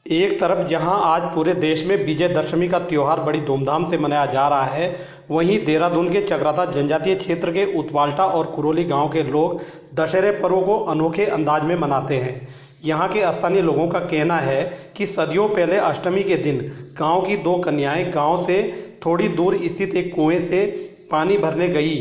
एक तरफ जहां आज पूरे देश में विजयदशमी का त्यौहार बड़ी धूमधाम से मनाया जा रहा है, वहीं देहरादून के चक्राता जनजातीय क्षेत्र के उत्वाल्टा और कुरोली गांव के लोग दशहरे पर्व को अनोखे अंदाज में मनाते हैं। यहां के स्थानीय लोगों का कहना है कि सदियों पहले अष्टमी के दिन गांव की दो कन्याएं गांव से थोड़ी दूर स्थित एक कुएं से पानी भरने गई।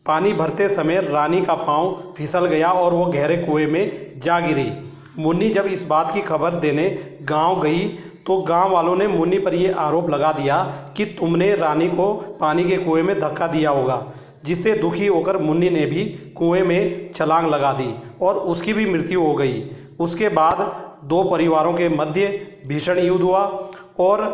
पानी भरते समय रानी का पाँव फिसल गया और वो गहरे कुएं में जा गिरी। मुन्नी जब इस बात की खबर देने गांव गई तो गांव वालों ने मुन्नी पर यह आरोप लगा दिया कि तुमने रानी को पानी के कुएं में धक्का दिया होगा, जिससे दुखी होकर मुन्नी ने भी कुएं में छलांग लगा दी और उसकी भी मृत्यु हो गई। उसके बाद दो परिवारों के मध्य भीषण युद्ध हुआ और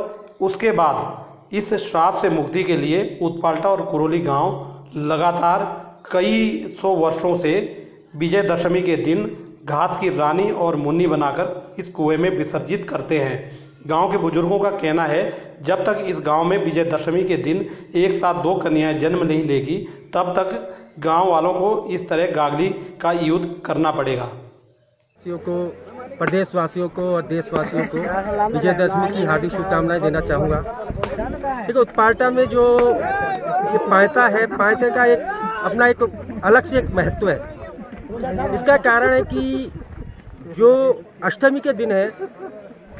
उसके बाद इस श्राप से मुक्ति के लिए उत्पाल्टा और कुरोली गांव लगातार कई सौ वर्षों से विजयदशमी के दिन घास की रानी और मुन्नी बनाकर इस कुएं में विसर्जित करते हैं। गांव के बुजुर्गों का कहना है जब तक इस गांव में विजयदशमी के दिन एक साथ दो कन्याएं जन्म नहीं लेगी तब तक गांव वालों को इस तरह गागली का युद्ध करना पड़ेगा। प्रदेशवासियों को और देशवासियों को विजयदशमी की हार्दिक शुभकामनाएं देना चाहूँगा। देखो, उत्पाल्टा में जो ये पायता है, पायते का एक अपना एक अलग से एक महत्व है। इसका कारण है कि जो अष्टमी के दिन है,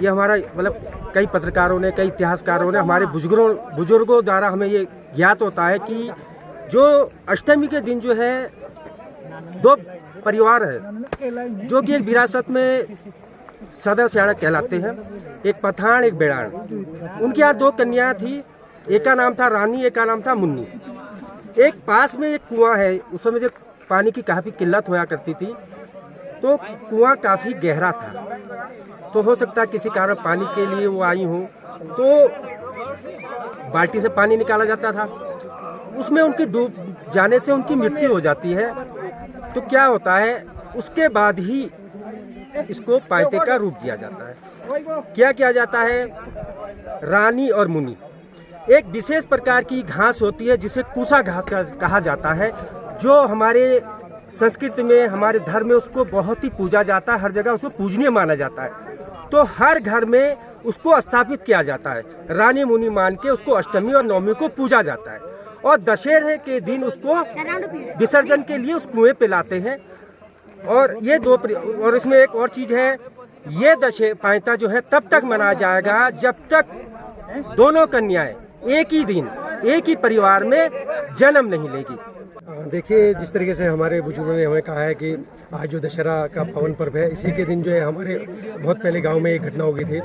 ये हमारा मतलब कई पत्रकारों ने, कई इतिहासकारों ने, हमारे बुजुर्गों द्वारा हमें ये ज्ञात होता है कि जो अष्टमी के दिन जो है दो परिवार है जो कि एक विरासत में सदर सियाणा कहलाते हैं, एक पठान एक बेड़ान। उनके यहाँ दो कन्या थी, एक का नाम था रानी, एक का नाम था मुन्नी। एक पास में एक कुआं है, उस समय जो पानी की काफ़ी किल्लत होया करती थी तो कुआं काफ़ी गहरा था, तो हो सकता है किसी कारण पानी के लिए वो आई हो तो बाल्टी से पानी निकाला जाता था, उसमें उनकी डूब जाने से उनकी मृत्यु हो जाती है। तो क्या होता है, उसके बाद ही इसको पायते का रूप दिया जाता है। क्या किया जाता है, रानी और मुनी एक विशेष प्रकार की घास होती है जिसे कुसा घास कहा जाता है, जो हमारे संस्कृति में, हमारे धर्म में उसको बहुत ही पूजा जाता है, हर जगह उसको पूजनीय माना जाता है। तो हर घर में उसको स्थापित किया जाता है, रानी मुनि मान के उसको अष्टमी और नवमी को पूजा जाता है और दशहरे के दिन उसको विसर्जन के लिए उस कुएं पे लाते हैं। और ये और इसमें एक और चीज़ है, ये दशहरा पायता जो है तब तक मनाया जाएगा जब तक दोनों कन्याएं एक ही दिन एक ही परिवार में जन्म नहीं लेगी। देखिए, जिस तरीके से हमारे बुजुर्गों ने हमें कहा है कि आज जो दशहरा का पावन पर्व है, इसी के दिन जो है हमारे बहुत पहले गांव में एक घटना हो गई थी।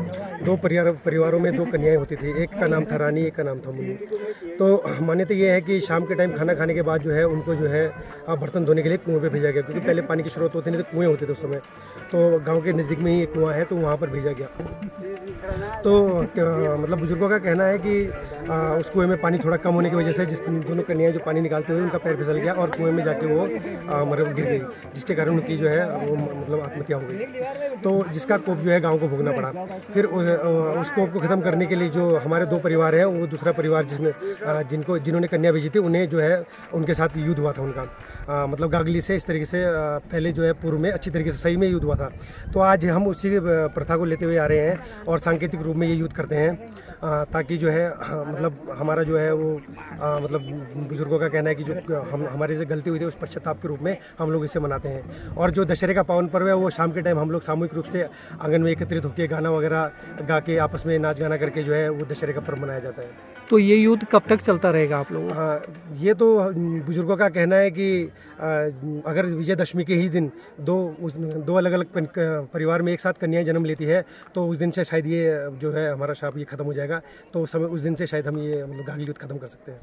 दो परिवारों में दो कन्याएं होती थी, एक का नाम था रानी, एक का नाम था मुन्नी। तो मान्यता ये है कि शाम के टाइम खाना खाने के बाद जो है उनको जो है बर्तन धोने के लिए कुएं पे भेजा गया, क्योंकि पहले पानी की स्रोत होती नहीं तो कुएं होते थे उस समय। तो गाँव के नज़दीक में ही एक कुआं है, तो वहाँ पर भेजा गया। तो मतलब बुजुर्गों का कहना है कि उस कुएं में पानी थोड़ा कम होने की वजह से जिस दोनों कन्याएं जो पानी निकालते हुए उनका पैर फिसल गया और कुएं में जाके वो मतलब गिर गई, जिसके कारण उनकी जो है वो मतलब आत्महत्या हो गई। तो जिसका कोप जो है गांव को भोगना पड़ा। फिर उस कोप को ख़त्म करने के लिए जो हमारे दो परिवार हैं, वो दूसरा परिवार जिन्होंने कन्या भेजी थी, उन्हें जो है उनके साथ युद्ध हुआ था उनका, मतलब गागली से। इस तरीके से पहले जो है पूर्व में अच्छी तरीके से सही में युद्ध हुआ था। तो आज हम उसी प्रथा को लेते हुए आ रहे हैं और सांकेतिक रूप में ये युद्ध करते हैं, ताकि जो है मतलब हमारा जो है वो मतलब बुजुर्गों का कहना है कि जो हमारे से गलती हुई थी उस पश्चाताप के रूप में हम लोग इसे मनाते हैं। और जो दशहरे का पावन पर्व है, वो शाम के टाइम हम लोग सामूहिक रूप से आंगन में एकत्रित होकर गाना वगैरह गा के आपस में नाच गाना करके जो है वो दशहरे का पर्व मनाया जाता है। तो ये युद्ध कब तक चलता रहेगा आप लोगों? हाँ, ये तो बुजुर्गों का कहना है कि अगर विजयदशमी के ही दिन दो अलग अलग परिवार में एक साथ कन्याएं जन्म लेती है तो उस दिन से शायद ये जो है हमारा श्राप ये खत्म हो जाएगा। तो उस दिन से शायद हम ये मतलब गागली युद्ध खत्म कर सकते हैं।